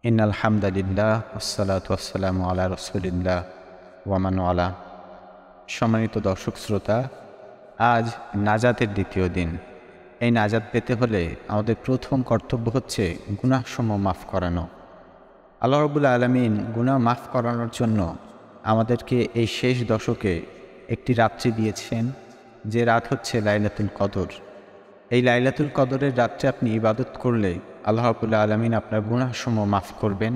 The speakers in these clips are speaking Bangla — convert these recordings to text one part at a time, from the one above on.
ইন্নাল হামদালিল্লাহ ওয়াসসালাতু ওয়াসসালামু আলা রাসূলিল্লাহ ওয়া মান ওয়ালা। সম্মানিত দর্শক শ্রোতা, আজ নাজাতের দ্বিতীয় দিন। এই নাজাত পেতে হলে আমাদের প্রথম কর্তব্য হচ্ছে গুনাহসমূহ মাফ করানো। আল্লাহ রাব্বুল আলামিন গুনাহ মাফ করানোর জন্য আমাদেরকে এই শেষ দশকে একটি রাত্রি দিয়েছেন, যে রাত হচ্ছে লাইলাতুল কদর। এই লাইলাতুল কদরের রাত্রে আপনি ইবাদত করলে আল্লাহ রাব্বুল আলামিন আপনার গুনাহসমূহ মাফ করবেন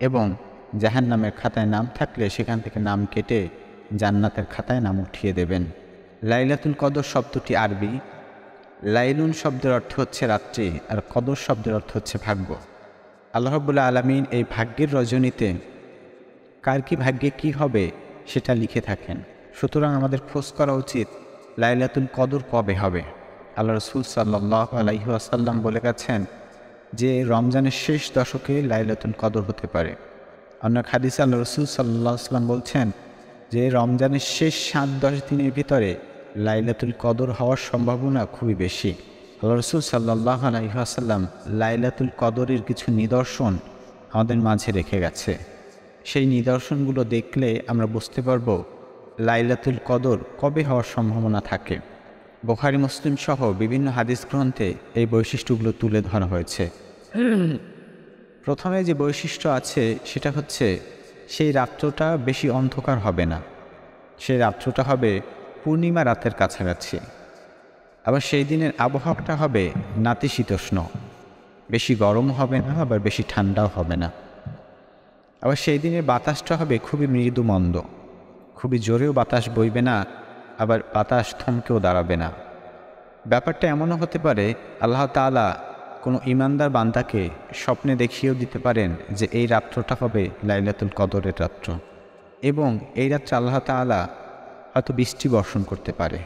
এবং জাহান্নামের খাতায় নাম থাকলে সেখান থেকে নাম কেটে জান্নাতের খাতায় নাম উঠিয়ে দেবেন। লাইলাতুল কদর শব্দটি আরবি। লাইলুন শব্দের অর্থ হচ্ছে রাত্রি, আর কদর শব্দের অর্থ হচ্ছে ভাগ্য। আল্লাহ রাব্বুল আলামিন এই ভাগ্যের রজনীতে কার কি ভাগ্যে কি হবে সেটা লিখে থাকেন। সুতরাং আমাদের খোঁজ করা উচিত লাইলাতুল কদর কবে হবে। আল্লাহ রাসূল সাল্লাল্লাহু আলাইহি ওয়াসাল্লাম বলে গেছেন যে রমজানের শেষ দশকে লাইলাতুল কদর হতে পারে। অন্য হাদিসে আল্লাহ রাসূল সাল্লাল্লাহু আলাইহি ওয়াসাল্লাম বলছেন যে রমজানের শেষ 7-10 দিনের ভিতরে লাইলাতুল কদর হওয়ার সম্ভাবনা খুবই বেশি। আল্লাহ রাসূল সাল্লাল্লাহু আলাইহি ওয়াসাল্লাম লাইলাতুল কদরের কিছু নিদর্শন আমাদের মাঝে রেখে গেছে। সেই নিদর্শনগুলো দেখলে আমরা বুঝতে পারব লাইলাতুল কদর কবে হওয়ার সম্ভাবনা থাকে। বুখারী মুসলিম সহ বিভিন্ন হাদিস গ্রন্থে এই বৈশিষ্ট্যগুলো তুলে ধরা হয়েছে। প্রথমে যে বৈশিষ্ট্য আছে সেটা হচ্ছে সেই রাত্রটা বেশি অন্ধকার হবে না, সেই রাত্রটা হবে পূর্ণিমা রাতের কাছাকাছি। আবার সেই দিনের আবহাওয়াটা হবে নাতিশীতোষ্ণ, বেশি গরম হবে না আবার বেশি ঠান্ডাও হবে না। আবার সেই দিনের বাতাসটা হবে খুবই মৃদু মন্দ, খুবই জোরেও বাতাস বইবে না, আবার বাতাস থমকেও দাঁড়াবে না। ব্যাপারটা এমনও হতে পারে আল্লাহ তাআলা কোনো ঈমানদার বান্দাকে স্বপ্নে দেখিয়েও দিতে পারেন যে এই রাত্রটা হবে লাইলাতুল কদরের রাত্র, এবং এই রাত্রে আল্লাহ তাআলা হয়তো বৃষ্টি বর্ষণ করতে পারে।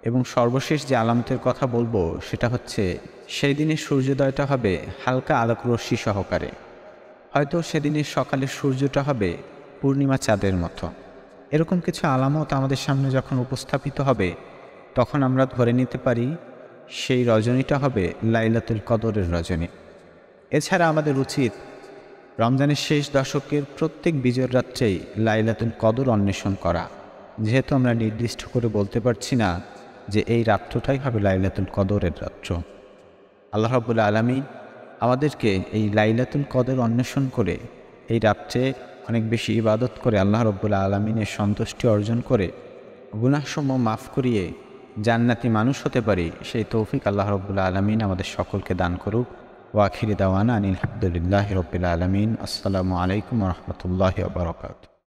এবং সর্বশেষ যে আলামতের কথা বলবো সেটা হচ্ছে সেই দিনের সূর্যোদয়টা হবে হালকা আলোক রশ্মি সহকারে। হয়তো সেদিনের সকালের সূর্যটা হবে পূর্ণিমা চাঁদের মতো। এরকম কিছু আলামত আমাদের সামনে যখন উপস্থাপিত হবে তখন আমরা ধরে নিতে পারি সেই রজনীটা হবে লাইলাতুল কদরের রজনী। এছাড়া আমাদের উচিত রমজানের শেষ দশকের প্রত্যেক বিজয়ের রাত্রেই লাইলাতুল কদর অন্বেষণ করা। যেহেতু আমরা নির্দিষ্ট করে বলতে পারছি না যে এই রাত্রটাই হবে লাইলাতুল কদরের রাত্র, আল্লাহ রাব্বুল আলামিন আমাদেরকে এই লাইলাতুল কদর অন্বেষণ করে এই রাত্রে অনেক বেশি ইবাদত করে আল্লাহ রাব্বুল আলামিনের সন্তুষ্টি অর্জন করে গুনাহসমূহ মাফ করিয়ে জান্নাতি মানুষ হতে পারি, সেই তৌফিক আল্লাহ রাব্বুল আলামিন আমাদের সকলকে দান করুক। ওয়া আখিরি দাওয়ানা আনিল হামদুলিল্লাহি রাব্বিল আলামিন। আসসালামু আলাইকুম ওয়া রাহমাতুল্লাহি ওয়া বারাকাতুহু।